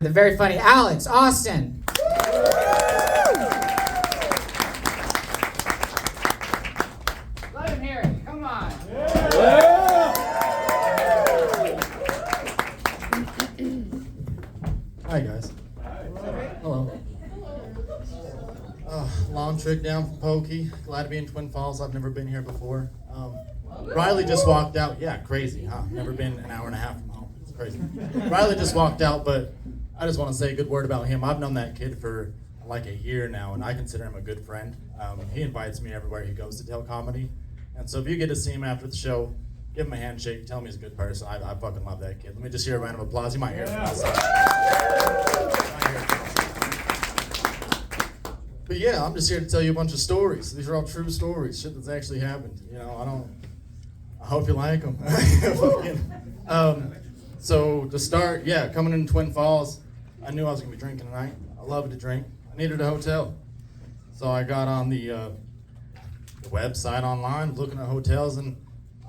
the very funny Alex Austin. Let him hear it. Come on. Hi guys. Hello. Long trip down from Pokey. Glad to be in Twin Falls. I've never been here before. Riley just walked out. Yeah, crazy, huh? Never been an hour and a half from home. It's crazy. Riley just walked out, but I just want to say a good word about him. I've known that kid for like a year now, and I consider him a good friend. He invites me everywhere he goes to tell comedy. And so if you get to see him after the show, give him a handshake, tell him he's a good person. I fucking love that kid. Let me just hear a round of applause. You might hear it from outside. But yeah, I'm just here to tell you a bunch of stories. These are all true stories, shit that's actually happened. You know, I hope you like them. So to start, yeah, coming into Twin Falls, I knew I was gonna be drinking tonight. I love to drink. I needed a hotel. So I got on the website online, looking at hotels, and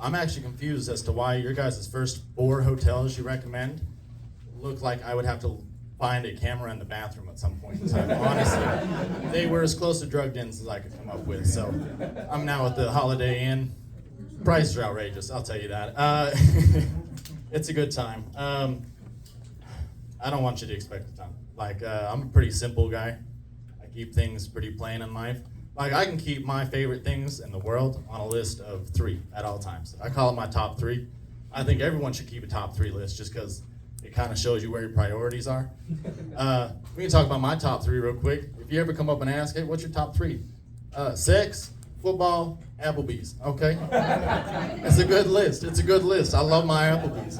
I'm actually confused as to why your guys' first 4 hotels you recommend look like I would have to find a camera in the bathroom at some point in time. Honestly, they were as close to drug dens as I could come up with. So I'm now at the Holiday Inn. Prices are outrageous, I'll tell you that. It's a good time. I don't want you to expect a ton. Like, I'm a pretty simple guy. I keep things pretty plain in life. Like, I can keep my favorite things in the world on a list of 3 at all times. I call it my top 3. I think everyone should keep a top 3 list just because it kind of shows you where your priorities are. We can talk about my top 3 real quick. If you ever come up and ask, hey, what's your top 3? Sex, football, Applebee's, okay? It's a good list. It's a good list. I love my Applebee's.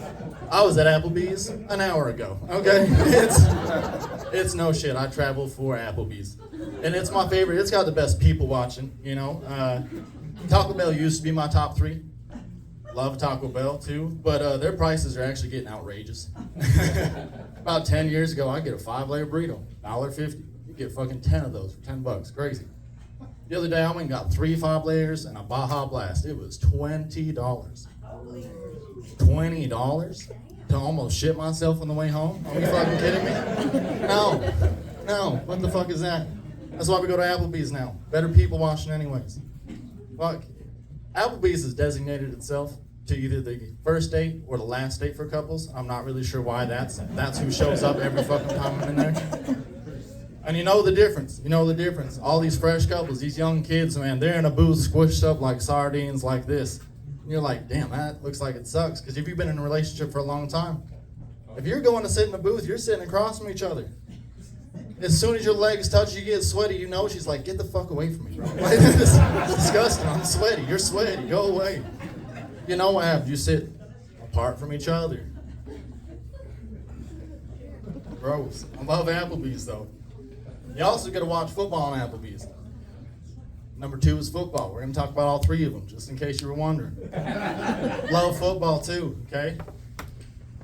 I was at Applebee's an hour ago, okay? It's no shit. I travel for Applebee's. And it's my favorite. It's got the best people watching, you know? Taco Bell used to be my top 3. Love Taco Bell too, but their prices are actually getting outrageous. About 10 years ago, I get a 5-layer burrito, $1.50. You get fucking 10 of those for $10, crazy. The other day, I went and got 3 5-layers and a Baja Blast. It was $20. $20 to almost shit myself on the way home? Are you fucking kidding me? No, what the fuck is that? That's why we go to Applebee's now. Better people watching anyways. Fuck. Applebee's has designated itself to either the first date or the last date for couples. I'm not really sure why that's who shows up every fucking time I'm in there. And you know the difference. You know the difference. All these fresh couples, these young kids, man, they're in a booth squished up like sardines like this. And you're like, damn, that looks like it sucks. Because if you've been in a relationship for a long time, if you're going to sit in a booth, you're sitting across from each other. As soon as your legs touch, you get sweaty, you know, she's like, get the fuck away from me, bro. Like, this is disgusting. I'm sweaty. You're sweaty. Go away. You know what happens? You sit apart from each other. Gross. I love Applebee's, though. You also get to watch football on Applebee's. Number 2 is football. We're going to talk about all 3 of them, just in case you were wondering. Love football, too, okay?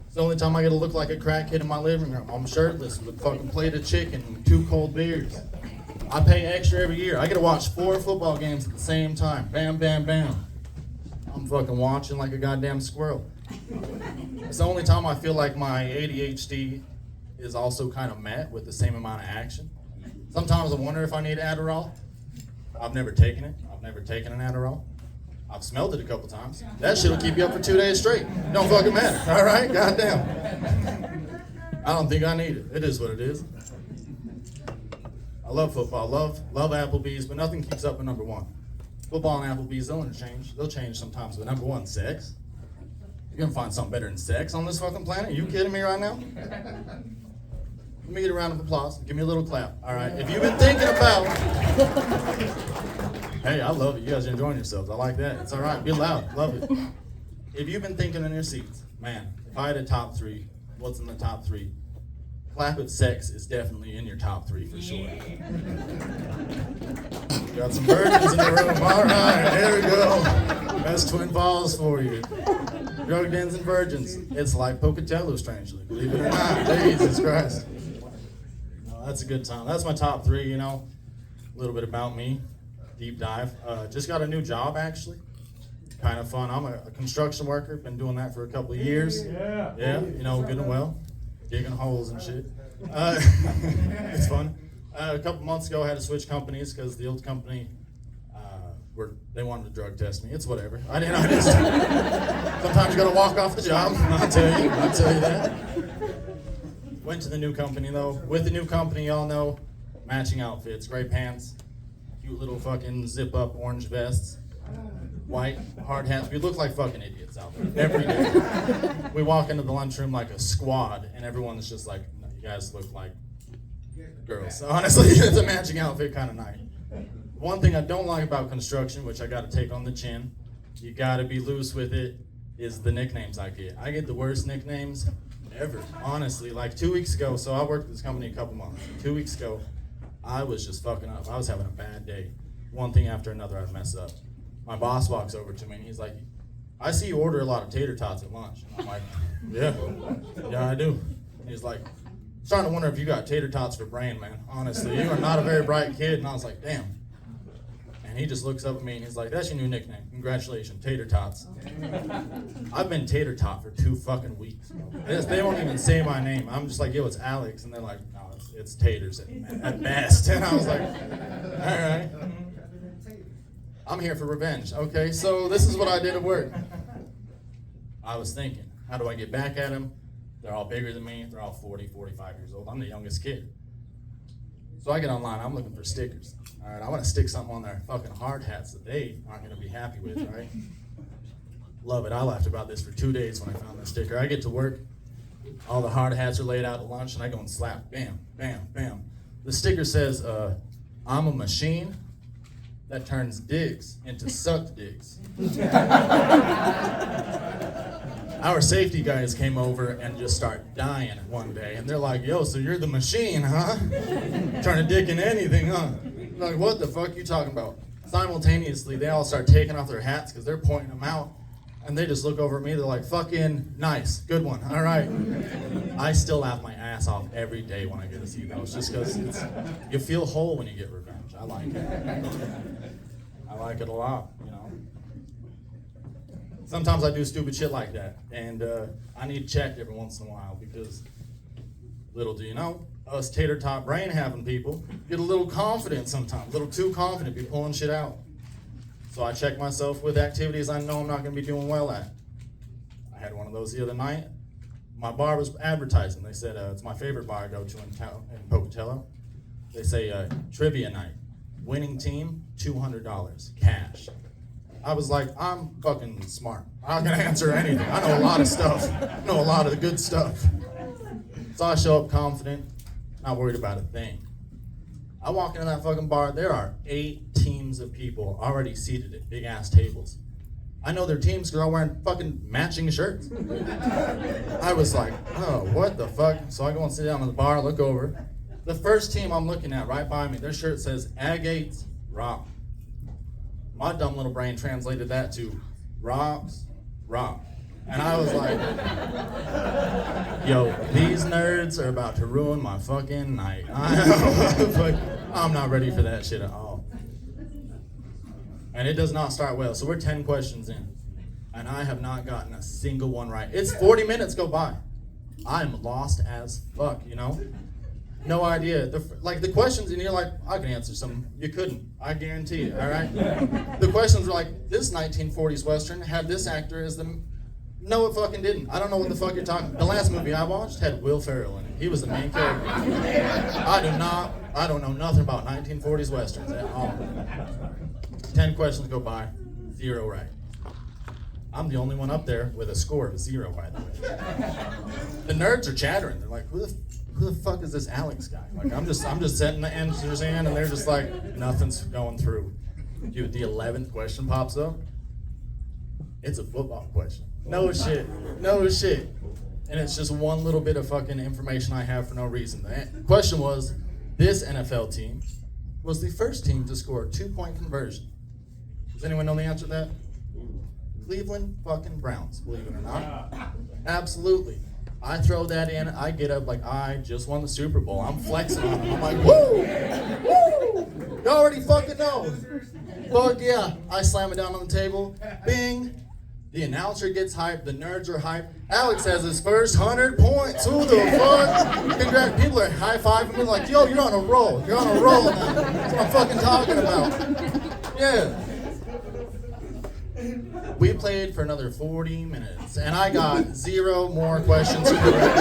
It's the only time I get to look like a crackhead in my living room. I'm shirtless with a fucking plate of chicken and 2 cold beers. I pay extra every year. I get to watch 4 football games at the same time. Bam, bam, bam. I'm fucking watching like a goddamn squirrel. It's the only time I feel like my ADHD is also kind of met with the same amount of action. Sometimes I wonder if I need Adderall. I've never taken it. I've never taken an Adderall. I've smelled it a couple times. That shit'll keep you up for 2 days straight. Don't fucking matter, all right? Goddamn. I don't think I need it. It is what it is. I love football. Love Applebee's, but nothing keeps up with number 1. Football and Applebee's, they'll interchange. They'll change sometimes, but number 1, sex. You're gonna find something better than sex on this fucking planet? Are you kidding me right now? Let me get a round of applause. Give me a little clap. All right. If you've been thinking about... Hey, I love it. You guys are enjoying yourselves. I like that. It's all right. Be loud. Love it. If you've been thinking in your seats, man, if I had a top 3, what's in the top 3? Clap at sex is definitely in your top 3 for sure. Got some virgins in the room. All right. There we go. That's Twin Falls for you. Drug dens and virgins. It's like Pocatello, strangely. Believe it or not. Jesus Christ. That's a good time. That's my top 3, you know. A little bit about me. Deep dive. Just got a new job, actually. Kind of fun. I'm a construction worker. Been doing that for a couple of years. Yeah, you know, good and well. Digging holes and shit. It's fun. A couple months ago, I had to switch companies because the old company, they wanted to drug test me. It's whatever. I just sometimes you gotta walk off the job. I'll tell you that. Went to the new company though. With the new company, y'all know, matching outfits, gray pants, cute little fucking zip up orange vests, white hard hats. We look like fucking idiots out there every day. We walk into the lunchroom like a squad, and everyone's just like, no, you guys look like girls. So honestly, it's a matching outfit kind of night. One thing I don't like about construction, which I got to take on the chin, you got to be loose with it, is the nicknames I get. I get the worst nicknames ever, honestly. Like 2 weeks ago, so I worked at this company a couple months. 2 weeks ago, I was just fucking up. I was having a bad day. One thing after another, I'd mess up. My boss walks over to me and he's like, I see you order a lot of tater tots at lunch. And I'm like, yeah, I do. And he's like, starting to wonder if you got tater tots for brain, man. Honestly, you are not a very bright kid. And I was like, damn. And he just looks up at me and he's like, that's your new nickname. Congratulations, Tater Tots. I've been Tater Tot for 2 fucking weeks. They won't even say my name. I'm just like, yo, it's Alex. And they're like, no, it's Taters at best. And I was like, all right. I'm here for revenge. Okay, so this is what I did at work. I was thinking, how do I get back at them? They're all bigger than me. They're all 40, 45 years old. I'm the youngest kid. So I get online, I'm looking for stickers. All right, I want to stick something on their fucking hard hats that they aren't going to be happy with, right? Love it. I laughed about this for 2 days when I found this sticker. I get to work, all the hard hats are laid out at lunch, and I go and slap, bam, bam, bam. The sticker says, I'm a machine that turns dicks into sucked dicks. Our safety guys came over and just start dying one day, and they're like, yo, so you're the machine, huh? Turn a dick into anything, huh? I'm like, what the fuck you talking about? Simultaneously, they all start taking off their hats because they're pointing them out, and they just look over at me, they're like, fucking nice, good one, all right. I still laugh my ass off every day when I get to see those, just because you feel whole when you get revenge. I like it. I like it a lot, you know. Sometimes I do stupid shit like that, and I need checked every once in a while because little do you know, us tater tot brain having people get a little confident sometimes, a little too confident, be pulling shit out. So I check myself with activities I know I'm not going to be doing well at. I had one of those the other night. My bar was advertising. They said it's my favorite bar I go to in Pocatello. They say trivia night, winning team $200 cash. I was like, I'm fucking smart. I'm not gonna answer anything. I know a lot of stuff. I know a lot of the good stuff. So I show up confident, not worried about a thing. I walk into that fucking bar, there are 8 teams of people already seated at big ass tables. I know their teams because they're all wearing fucking matching shirts. I was like, oh, what the fuck? So I go and sit down in the bar, look over. The first team I'm looking at right by me, their shirt says Agates Rock. My dumb little brain translated that to Rocks Rock. And I was like, yo, these nerds are about to ruin my fucking night. I'm not ready for that shit at all. And it does not start well. So we're 10 questions in, and I have not gotten a single one right. It's 40 minutes go by. I'm lost as fuck, you know? No idea. The questions, and you're like, I can answer some. You couldn't. I guarantee you, all right? The questions were like, this 1940s Western had this actor as the... No, it fucking didn't. I don't know what the fuck you're talking. The last movie I watched had Will Ferrell in it. He was the main character. I don't know nothing about 1940s Westerns at all. 10 questions go by, 0 right. I'm the only one up there with a score of 0, by the way. The nerds are chattering. They're like, who the fuck is this Alex guy? Like, I'm just setting the answers in, and they're just like, nothing's going through. Dude, the 11th question pops up. It's a football question. No shit. And it's just one little bit of fucking information I have for no reason. The question was, this NFL team was the first team to score a 2-point conversion. Does anyone know the answer to that? Cleveland fucking Browns, believe it or not. Absolutely. I throw that in, I get up like I just won the Super Bowl. I'm flexing on them. I'm like, woo! Woo! You already fucking know. Fuck yeah. I slam it down on the table. Bing. The announcer gets hyped. The nerds are hyped. Alex has his first 100 points. Who the fuck? Congrats. People are high-fiving me like, yo, you're on a roll. You're on a roll now. That's what I'm fucking talking about. Yeah. We played for another 40 minutes, and I got 0 more questions correct.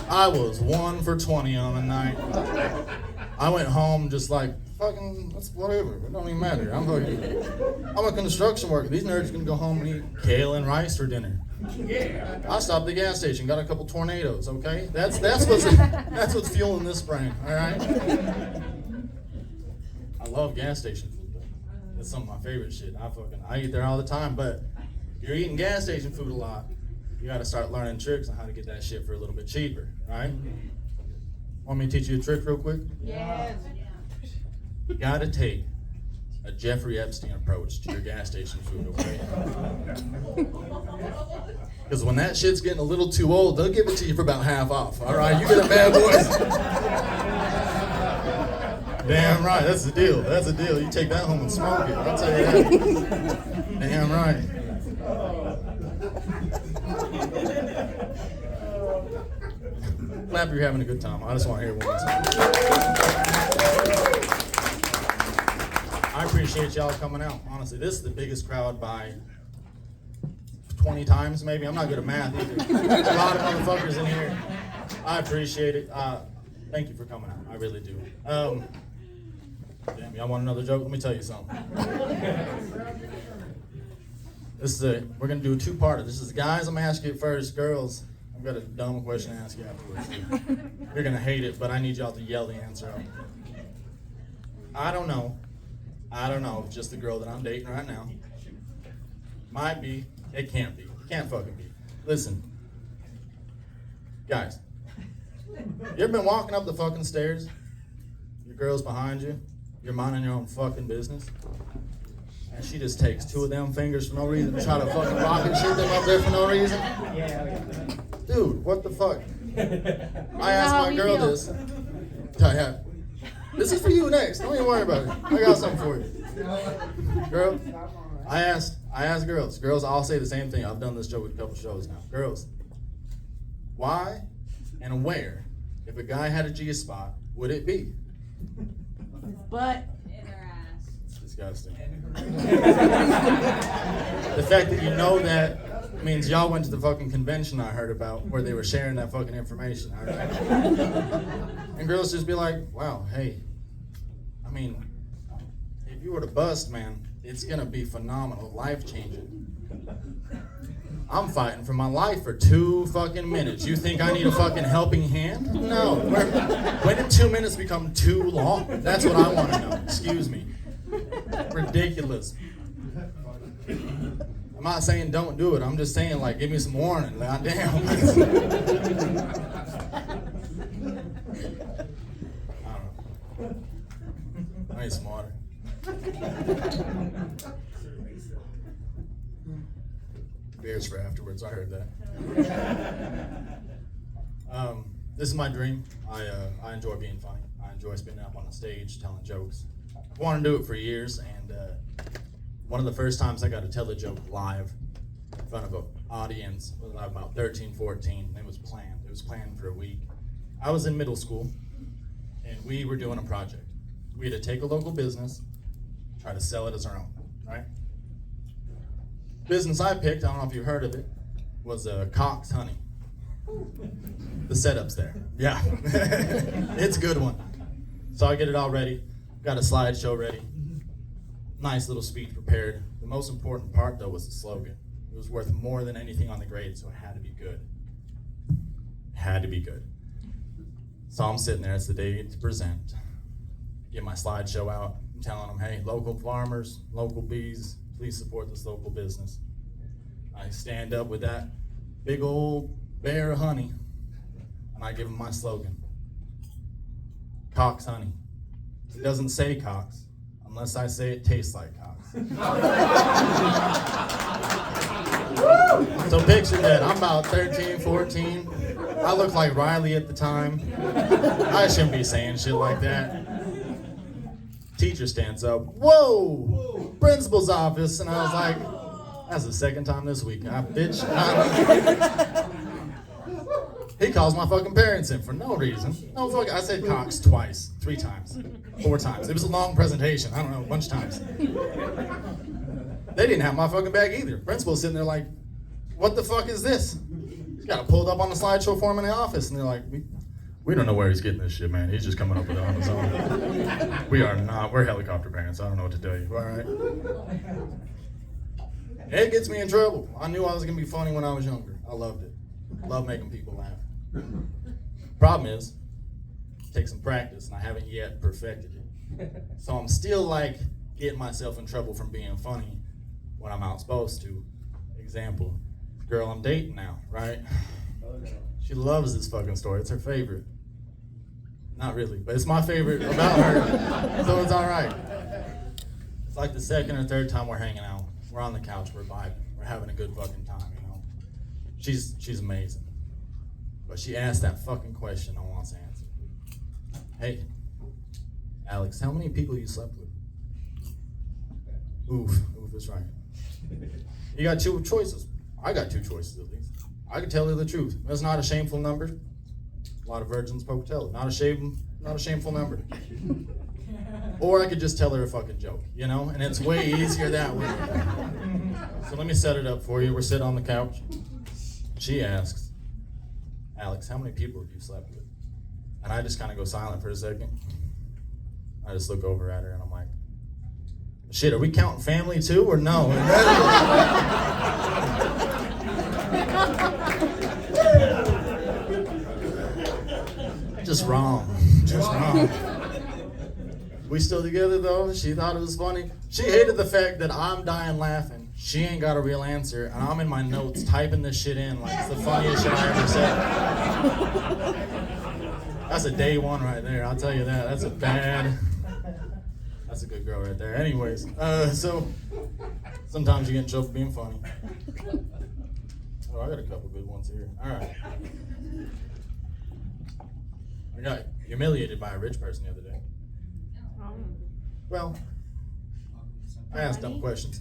I was 1 for 20 on the night. I went home just like, fucking, that's whatever. It don't even matter. I'm a construction worker. These nerds can go home and eat kale and rice for dinner. I stopped at the gas station, got a couple tornadoes. Okay, that's what's fueling this brain. All right. I love gas station food. It's some of my favorite shit. I eat there all the time. But if you're eating gas station food a lot, you got to start learning tricks on how to get that shit for a little bit cheaper. Right? Want me to teach you a trick real quick? Yes. You gotta take a Jeffrey Epstein approach to your gas station food, okay? Because when that shit's getting a little too old, they'll give it to you for about half off. All right, you get a bad boys. Damn right, that's the deal. That's the deal. You take that home and smoke it. I'll tell you that. Damn right. Clap if you're having a good time. I just want to hear one more time. I appreciate y'all coming out. Honestly, this is the biggest crowd by 20 times maybe. I'm not good at math either. There's a lot of motherfuckers in here. I appreciate it. Thank you for coming out. I really do. Damn, y'all want another joke? Let me tell you something. We're gonna do a two-parter. This is guys. I'm gonna ask you first. Girls, I've got a dumb question to ask you afterwards. You're gonna hate it, but I need y'all to yell the answer out. I don't know. It's just the girl that I'm dating right now. Might be. It can't be. It can't fucking be. Listen, guys. You ever been walking up the fucking stairs? Your girl's behind you. You're minding your own fucking business. And she just takes 2 of them fingers for no reason to try to fucking rocket shoot them up there for no reason. Dude, what the fuck? I asked my girl this. This is for you next. Don't even worry about it. I got something for you. Girl, I asked girls. Girls all say the same thing. I've done this joke with a couple shows now. Girls, why and where, if a guy had a G-spot, would it be? Butt. In her ass. It's disgusting. The fact that you know that means y'all went to the fucking convention I heard about where they were sharing that fucking information. All right? And girls just be like, wow, hey, I mean, if you were to bust, man, it's gonna be phenomenal, life-changing. I'm fighting for my life for 2 fucking minutes. You think I need a fucking helping hand? No. When did 2 minutes become too long? That's what I want to know. Excuse me. Ridiculous. I'm not saying don't do it. I'm just saying, like, give me some warning. God damn. I don't know. I need some water. Beers for afterwards. I heard that. This is my dream. I enjoy being funny. I enjoy spinning up on the stage, telling jokes. I've wanted to do it for years, and one of the first times I got to tell a joke live in front of an audience was about 13, 14. It was planned. It was planned for a week. I was in middle school, and we were doing a project. We had to take a local business, try to sell it as our own, right? Business I picked, I don't know if you've heard of it, was Cox Honey. The setup's there. Yeah. It's a good one. So I get it all ready, got a slideshow ready, nice little speech prepared. The most important part, though, was the slogan. It was worth more than anything on the grade, so it had to be good. Had to be good. So I'm sitting there, it's the day to present. Get my slideshow out, I'm telling them, hey, local farmers, local bees, please support this local business. I stand up with that big old bear of honey, and I give them my slogan. Cox Honey. It doesn't say Cox, unless I say it tastes like Cox. So picture that, I'm about 13, 14. I look like Riley at the time. I shouldn't be saying shit like that. Teacher stands up, whoa, principal's office, and I was like, That's the second time this week. Bitch. He calls my fucking parents in for no reason. No fucking. I said Cox twice, 3 times, 4 times. It was a long presentation. I don't know, a bunch of times. They didn't have my fucking bag either. Principal's sitting there like, what the fuck is this? He's got it pulled up on the slideshow for him in the office, and they're like, we don't know where he's getting this shit, man. He's just coming up with it on his own. We're helicopter parents. I don't know what to tell you. All right. It gets me in trouble. I knew I was gonna be funny when I was younger. I loved it. Love making people laugh. Problem is, it takes some practice, and I haven't yet perfected it. So I'm still like getting myself in trouble from being funny when I'm not supposed to. Example, girl I'm dating now, right? She loves this fucking story. It's her favorite. Not really, but it's my favorite about her, so it's all right. It's like the second or third time we're hanging out. We're on the couch, we're vibing, we're having a good fucking time, you know? She's amazing. But she asked that fucking question I want to answer. Hey, Alex, how many people you slept with? Oof, that's right. You got 2 choices. I got 2 choices at least. I can tell you the truth. That's not a shameful number. A lot of virgins poke tell it. Not a shameful number. Or I could just tell her a fucking joke, you know? And it's way easier that way. So let me set it up for you. We're sitting on the couch. She asks, Alex, how many people have you slept with? And I just kind of go silent for a second. I just look over at her and I'm like, shit, are we counting family too or no? Just wrong. We still together though? She thought it was funny. She hated the fact that I'm dying laughing. She ain't got a real answer, and I'm in my notes typing this shit in like it's the funniest shit I ever said. That's a day 1 right there, I'll tell you that. That's a good girl right there. Anyways, so sometimes you get in trouble for being funny. Oh, I got a couple good ones here. All right. I got humiliated by a rich person the other day. Well, I asked dumb questions.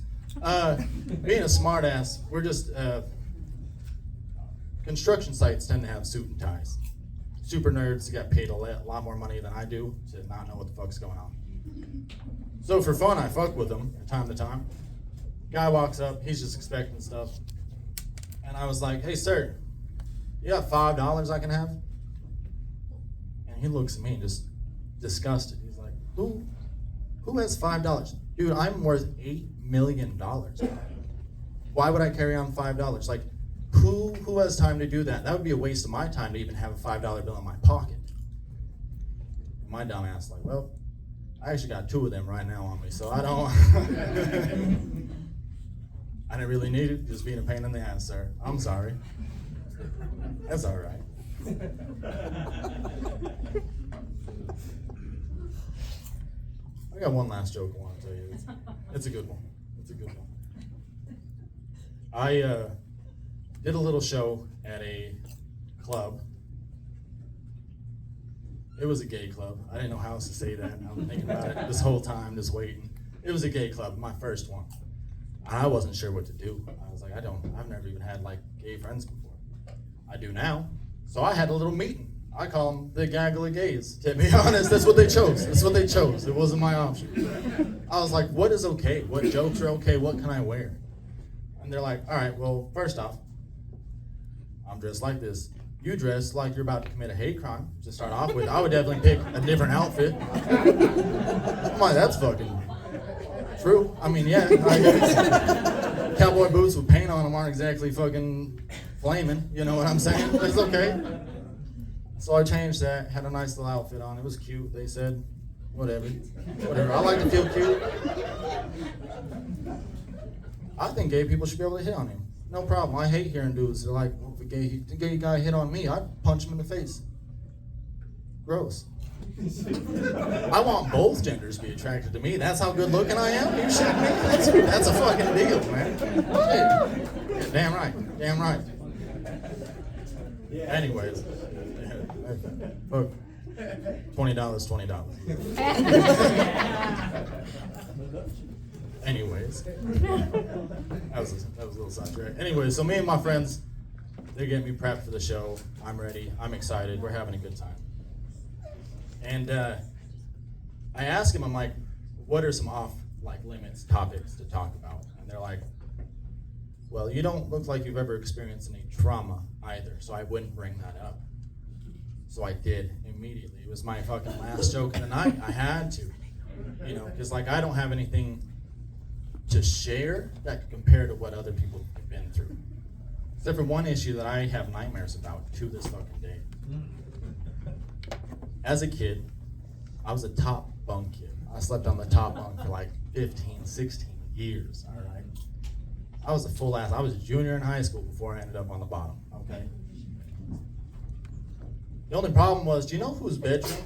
Being a smart ass, we're just, construction sites tend to have suit and ties. Super nerds got paid a lot more money than I do to not know what the fuck's going on. So for fun, I fuck with them from time to time. Guy walks up, he's just expecting stuff. And I was like, hey sir, you got $5 I can have? And he looks at me and just disgusted. He's like, who has $5? Dude, I'm worth $8 million. Why would I carry on $5? Like, who has time to do that? That would be a waste of my time to even have a $5 bill in my pocket. My dumb ass like, well, I actually got 2 of them right now on me, so I don't. I didn't really need it, just being a pain in the ass, sir. I'm sorry. That's all right. I got one last joke I want to tell you. It's a good one. I did a little show at a club. It was a gay club. I didn't know how else to say that. I've been thinking about it this whole time, just waiting. It was a gay club, my first one. I wasn't sure what to do. I was like, I've never even had like gay friends before. I do now. So I had a little meeting. I call them the gaggle of gays. To be honest, that's what they chose. It wasn't my option. I was like, what is okay? What jokes are okay? What can I wear? And they're like, all right, well, first off, I'm dressed like this. You dress like you're about to commit a hate crime to start off with. I would definitely pick a different outfit. I'm like, that's fucking true. I mean, yeah. Cowboy boots with paint on them aren't exactly fucking flaming. You know what I'm saying? But it's okay. So I changed that, had a nice little outfit on. It was cute. They said, whatever. I like to feel cute. I think gay people should be able to hit on you. No problem. I hate hearing dudes. They're like, well, if a gay guy hit on me, I'd punch him in the face. Gross. I want both genders to be attracted to me. That's how good looking I am. You shitting me? That's a fucking deal, man. Hey, damn right. Anyways, look, $20. Anyways, that was a little sidetrack. Anyway, so me and my friends, they're getting me prepped for the show. I'm ready. I'm excited. We're having a good time. And I asked him, I'm like, what are some limits topics to talk about? And they're like, well, you don't look like you've ever experienced any trauma either, so I wouldn't bring that up. So I did immediately. It was my fucking last joke of the night. I had to, because I don't have anything to share that could compare to what other people have been through. Except for one issue that I have nightmares about to this fucking day. As a kid, I was a top bunk kid. I slept on the top bunk for 15, 16 years, all right? I was a full ass. I was a junior in high school before I ended up on the bottom, okay? The only problem was, do you know whose bedroom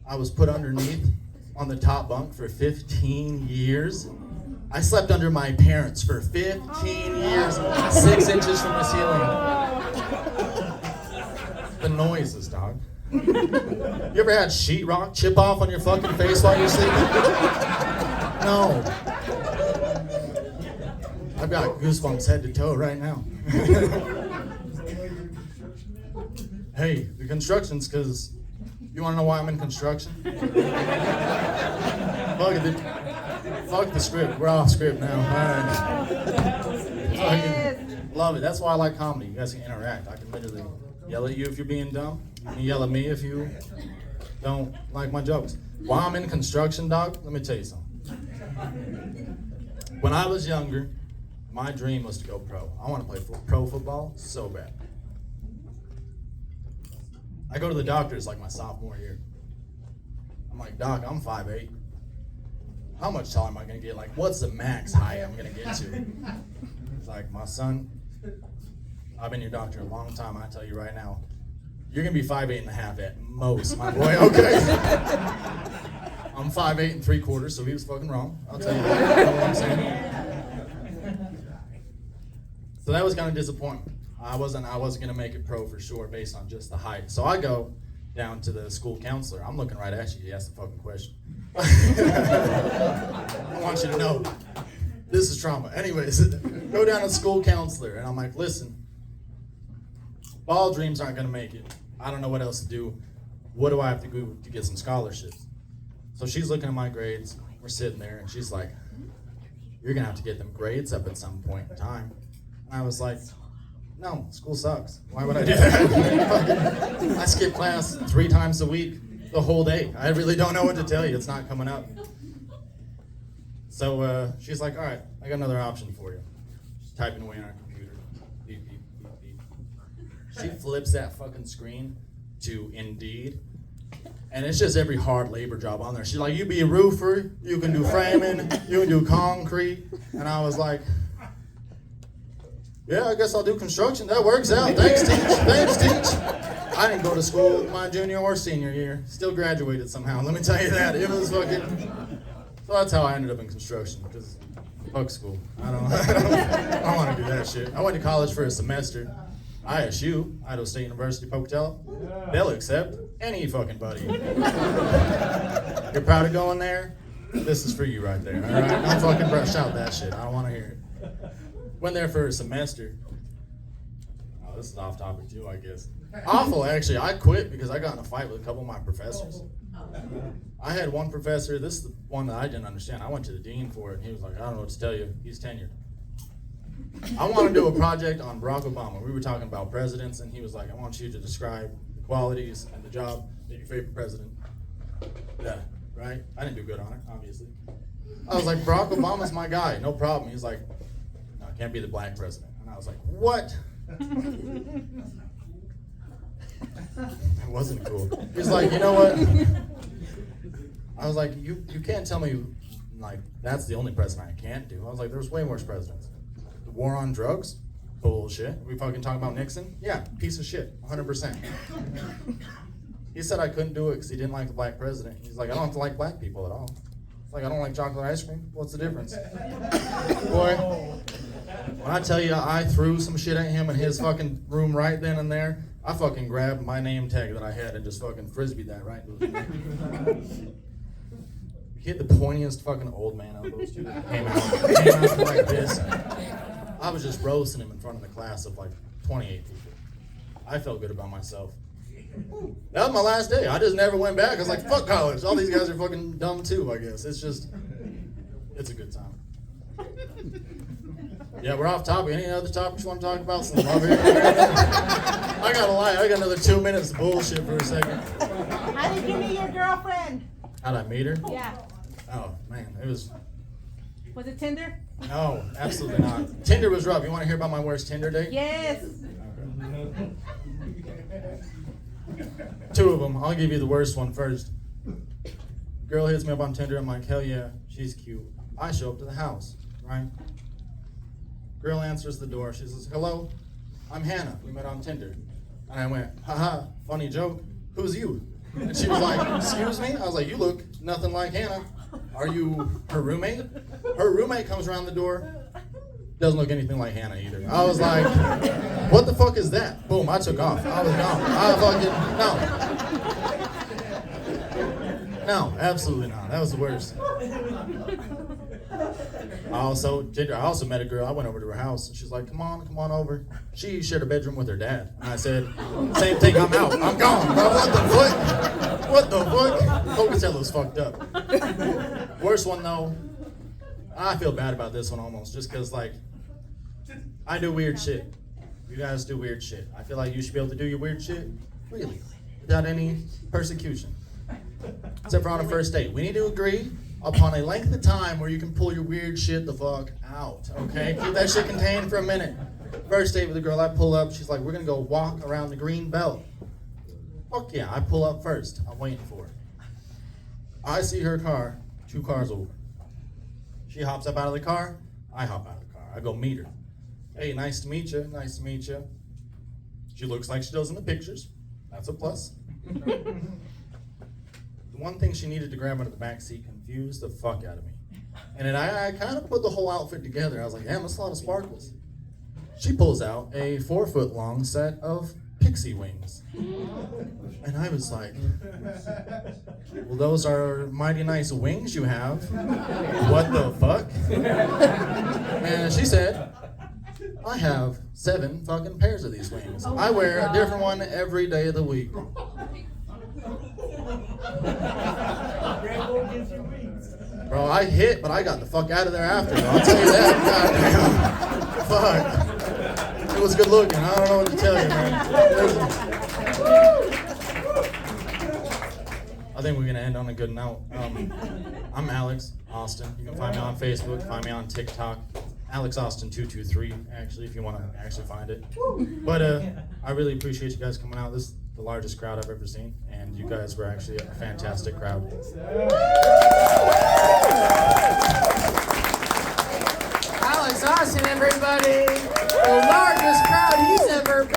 I was put underneath on the top bunk for 15 years? I slept under my parents for 15 years, 6 inches from the ceiling. The noises, dog. You ever had sheetrock chip off on your fucking face while you're sleeping? No. I've got goosebumps head to toe right now. Hey, the construction's because, you want to know why I'm in construction? Fuck the script. We're off script now. All right. Love it. That's why I like comedy. You guys can interact. I can literally yell at you if you're being dumb. You can yell at me if you don't like my jokes. While I'm in construction, dog, let me tell you something. When I was younger, my dream was to go pro. I want to play pro football so bad. I go to the doctors my sophomore year. I'm like, Doc, I'm 5'8". How much taller am I going to get? What's the max height I'm going to get to? He's like, my son, I've been your doctor a long time. I tell you right now, you're going to be 5'8" and a half at most, my boy, okay? I'm 5'8" and 3/4, so he was fucking wrong. I'll tell you that. You know what I'm saying? So that was kind of disappointing. I wasn't going to make it pro for sure based on just the height. So I go down to the school counselor. I'm looking right at you. You asked the fucking question. I want you to know, this is trauma. Anyways, go down to the school counselor, and I'm like, listen, ball dreams aren't going to make it. I don't know what else to do. What do I have to do to get some scholarships? So she's looking at my grades. We're sitting there, and she's like, you're going to have to get them grades up at some point in time. And I was like, no, school sucks. Why would I do that? I skip class 3 times a week, the whole day. I really don't know what to tell you. It's not coming up. So she's like, all right, I got another option for you. She's typing away on our computer. Beep, beep, beep, beep. She flips that fucking screen to Indeed. And it's just every hard labor job on there. She's like, you be a roofer, you can do framing, you can do concrete. And I was like, yeah, I guess I'll do construction. That works out. Thanks, Teach. Thanks, Teach. I didn't go to school my junior or senior year. Still graduated somehow. Let me tell you that. It was fucking... So that's how I ended up in construction, because fuck school. I don't want to do that shit. I went to college for a semester. ISU, Idaho State University, Pocatello. They'll accept any fucking buddy. You're proud of going there? This is for you right there, all right? Don't fucking brush out that shit. I don't want to hear it. Went there for a semester. Oh, this is off topic too, I guess. Awful, actually. I quit because I got in a fight with a couple of my professors. I had one professor, this is the one that I didn't understand. I went to the dean for it, and he was like, I don't know what to tell you. He's tenured. I want to do a project on Barack Obama. We were talking about presidents, and he was like, I want you to describe the qualities and the job that your favorite president. Yeah, right? I didn't do good on it, obviously. I was like, Barack Obama's my guy, no problem. He's like, no, it can't be the black president. And I was like, what? That wasn't cool. He's like, you know what? I was like, you can't tell me, like, that's the only president I can't do. I was like, there's way worse presidents. The war on drugs? Bullshit. We fucking talking about Nixon? Yeah, piece of shit, 100%. He said I couldn't do it because he didn't like the black president. He's like, I don't have to like black people at all. It's like, I don't like chocolate ice cream. What's the difference? Boy, when I tell you I threw some shit at him in his fucking room right then and there, I fucking grabbed my name tag that I had and just fucking frisbeed that right into his neck. He had the pointiest fucking old man elbows too. Came out like this. I was just roasting him in front of the class of like 28 people. I felt good about myself. That was my last day. I just never went back. I was like, fuck college. All these guys are fucking dumb too, I guess. It's a good time. Yeah, we're off topic. Any other topics you want to talk about? Some love here? I gotta lie. I got another 2 minutes of bullshit for a second. How did you meet your girlfriend? How'd I meet her? Yeah. Oh, man. It was... Was it Tinder? No, absolutely not. Tinder was rough. You want to hear about my worst Tinder date? Yes. Two of them. I'll give you the worst one first. Girl hits me up on Tinder. I'm like, hell yeah, she's cute. I show up to the house, right? Girl answers the door. She says, hello, I'm Hannah. We met on Tinder. And I went, haha, funny joke. Who's you? And she was like, excuse me? I was like, you look nothing like Hannah. Are you her roommate? Her roommate comes around the door. Doesn't look anything like Hannah either. I was like, what the fuck is that? Boom, I took off. I was gone. No, absolutely not. That was the worst. I also met a girl. I went over to her house and she's like, come on over. She shared a bedroom with her dad. And I said, same thing, I'm out. I'm gone, bro. What the fuck? Pocatello's fucked up. Worst one though, I feel bad about this one almost, just because like, I do weird shit. You guys do weird shit. I feel like you should be able to do your weird shit freely, without any persecution. Except for on a first date. We need to agree upon a length of time where you can pull your weird shit the fuck out, okay? Keep that shit contained for a minute. First date with a girl, I pull up, she's like, we're gonna go walk around the green belt. Fuck yeah, I pull up first. I'm waiting for her. I see her car, 2 cars over. She hops up out of the car, I hop out of the car. I go meet her. Hey, nice to meet you, nice to meet you. She looks like she does in the pictures. That's a plus. The one thing she needed to grab out of the back seat confused the fuck out of me. And then I kind of put the whole outfit together. I was like, damn, that's a lot of sparkles. She pulls out a 4-foot long set of pixie wings. And I was like, well, those are mighty nice wings you have. What the fuck? And she said, I have 7 fucking pairs of these wings. I wear a different one every day of the week. Bro, I hit, but I got the fuck out of there after. I'll tell you that. Goddamn. Fuck. It was good looking. I don't know what to tell you, man. I think we're gonna end on a good note. I'm Alex Austin. You can find me on Facebook, find me on TikTok. Alex Austin 223, actually, if you want to actually find it. But I really appreciate you guys coming out. This is the largest crowd I've ever seen, and you guys were actually a fantastic crowd. Alex Austin, everybody.